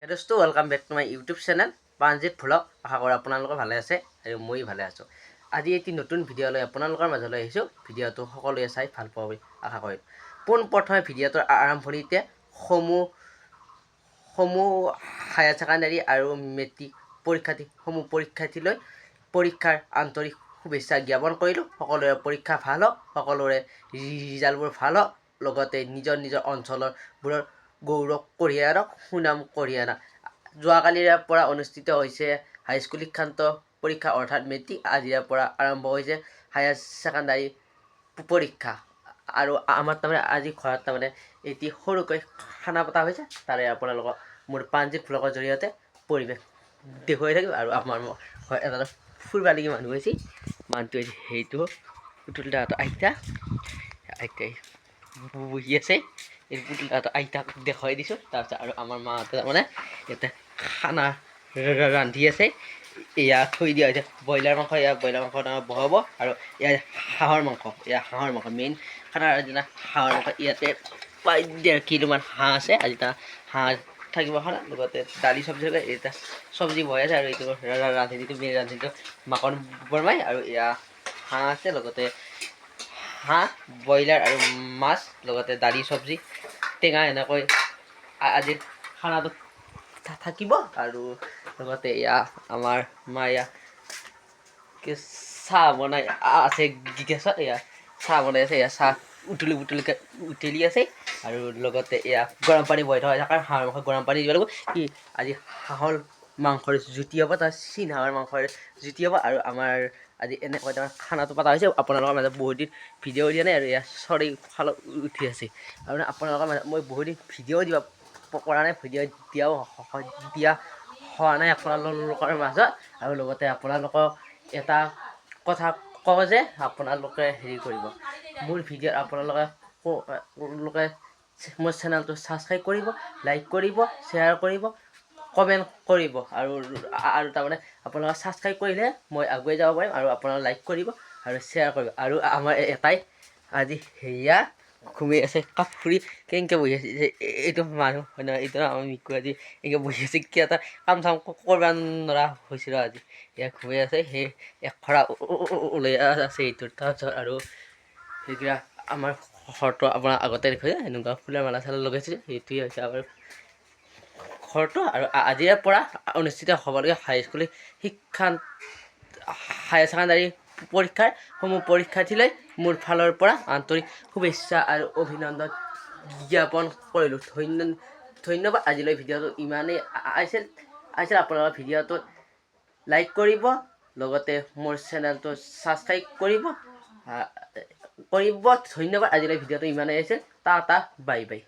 দোস্তো welcome back to my YouTube channel Pranjit vlog. আশা কৰোঁ আপোনালোকে ভালে আছে আৰু মই ভালে আছোঁ। আজি এটি নতুন ভিডিঅ' লৈ আপোনালোকৰ মাজলৈ আহিছোঁ। ভিডিঅ'টো সকলোৱে চাই ভাল পাব বুলি আশা কৰিম। পোনপ্ৰথমে ভিডিঅ'টোৰ আৰম্ভণিতে সমূহ হায়াৰ ছেকেণ্ডাৰী আৰু মেট্ৰিক পৰীক্ষাৰ্থীলৈ পৰীক্ষাৰ আন্তৰিক শুভেচ্ছা জ্ঞাপন কৰিলোঁ। সকলোৰে পৰীক্ষা ভাল হওক, সকলোৰে ৰিজাল্টবোৰ ভাল হওক, লগতে নিজৰ অঞ্চলবোৰৰ গৌৰৱ কঢ়িয়াই আনক, সুনাম কঢ়িয়াই আনক। যোৱাকালিৰে পৰা অনুষ্ঠিত হৈছে হাইস্কুল শিক্ষান্ত পৰীক্ষা অৰ্থাৎ মেট্ৰিক। আজিৰে পৰা আৰম্ভ হৈছে হায়াৰ ছেকেণ্ডাৰী পৰীক্ষা। আৰু আমাৰ তাৰমানে আজি ঘৰত তাৰমানে এটি সৰুকৈ খানা পতা হৈছে। তাৰে আপোনালোকক মোৰ প্ৰাণজিৎ ভ্লগৰ জৰিয়তে পৰিৱেশ দেখুৱাই থাকিম। আৰু আমাৰ ঘৰত এটা ফুৰিব লাগি মানুহ হৈছে, মানুহটো হৈছে সেইটো পুতুল দাহঁতৰ আইতাই বহি আছে। এই পুতুল দাহঁতৰ আইতাক দেখুৱাই দিছোঁ। তাৰপিছত আৰু আমাৰ মাহঁতে তাৰমানে ইয়াতে খানা ৰান্ধি আছে। এয়া থৈ দিয়া হৈছে ব্ৰইলাৰ মাংস। ব্ৰইলাৰ মাংস বহাব আৰু হাঁহৰ মাংস মেইন খানাৰ দিনা হাঁহৰ মাংস। ইয়াতে প্ৰায় 1.5 কিলোমান হাঁহ আছে। আজি তাৰ হাঁহ থাকিব খানা, লগতে দালি চব্জি এটা চব্জি বহাই আছে। আৰু এইটো ৰান্ধনীটো মাকন বৰমাই। আৰু এয়া হাঁহ আছে, লগতে হাঁহ, ব্ৰইলাৰ আৰু মাছ, লগতে দালি চব্জি টেঙা এনেকৈ আজিৰ খানাটো থাকিব। আৰু লগতে এয়া আমাৰ মায়ে চাহ বনাই আছে গেছত। এয়া চাহ বনাই আছে, এয়া চাহ উতলি আছে। আৰু লগতে এয়া গৰম পানী বহাই থোৱা হৈছে, কাৰণ হাঁহৰ মাংস গৰম পানী দিব লাগিব। কি আজি হাঁহৰ মাংসৰ জুতি হ'ব, তাৰ চীন হাঁহৰ মাংসৰ জুতি হ'ব। আৰু আমাৰ আজি এনেকৈ তাৰ খানাটো পতা হৈছে। আপোনালোকৰ মাজত বহুত দিন ভিডিঅ' দিয়া নাই, আৰু এয়া চাৰিওফালে উঠি আছে। আৰু আপোনালোকৰ মাজত মই বহুত দিন ভিডিঅ' দিব পৰা নাই, ভিডিঅ' দিয়া হোৱা নাই আপোনালোকৰ মাজত। আৰু লগতে আপোনালোকক এটা কথা কওঁ যে আপোনালোকে হেৰি কৰিব, মোৰ ভিডিঅ'ত আপোনালোকে মোৰ চেনেলটো ছাবস্ক্ৰাইব কৰিব, লাইক কৰিব, শ্বেয়াৰ কৰিব, কমেণ্ট কৰিব। আৰু তাৰমানে আপোনালোকে ছাবস্ক্ৰাইব কৰিলেহে মই আগুৱাই যাব পাৰিম। আৰু আপোনালোকে লাইক কৰিব আৰু শ্বেয়াৰ কৰিব। আৰু আমাৰ এটাই আজি হেৰিয়া ঘুমাই আছে, কাপোৰি কেনেকৈ বহি আছে। এইটো মানুহ হয় নহয়, এইটো আমাৰ মিকু আজি এনেকৈ বহি আছে। কিয় এটা কাম চাম কৰিব নোৱাৰা হৈছিল আজি। এয়া ঘুমাই আছে, সেই এখৰা ওলাই আছে এইটোৰ। তাৰপিছত আৰু সেইবিলাক আমাৰ ঘৰটো আপোনাৰ আগতে দেখুৱাই এনেকুৱা ফুলৰ মালা চালা লগাইছে। সেইটোৱে হৈছে আমাৰ ঘৰটো। আৰু আজিৰে পৰা অনুষ্ঠিত হ'বলগীয়া হায়াৰ ছেকেণ্ডাৰী পৰীক্ষাৰ পৰীক্ষাৰ্থীলৈ মোৰ ফালৰ পৰা আন্তৰিক শুভেচ্ছা আৰু অভিনন্দন জ্ঞাপন কৰিলোঁ। ধন্যবাদ। আজিলৈ ভিডিঅ'টো ইমানেই আহিছিল। আপোনালোকৰ ভিডিঅ'টো লাইক কৰিব, লগতে মোৰ চেনেলটো ছাবস্ক্ৰাইব কৰিব। ধন্যবাদ। আজিলৈ ভিডিঅ'টো ইমানেই আহিছিল। Tata bye bye.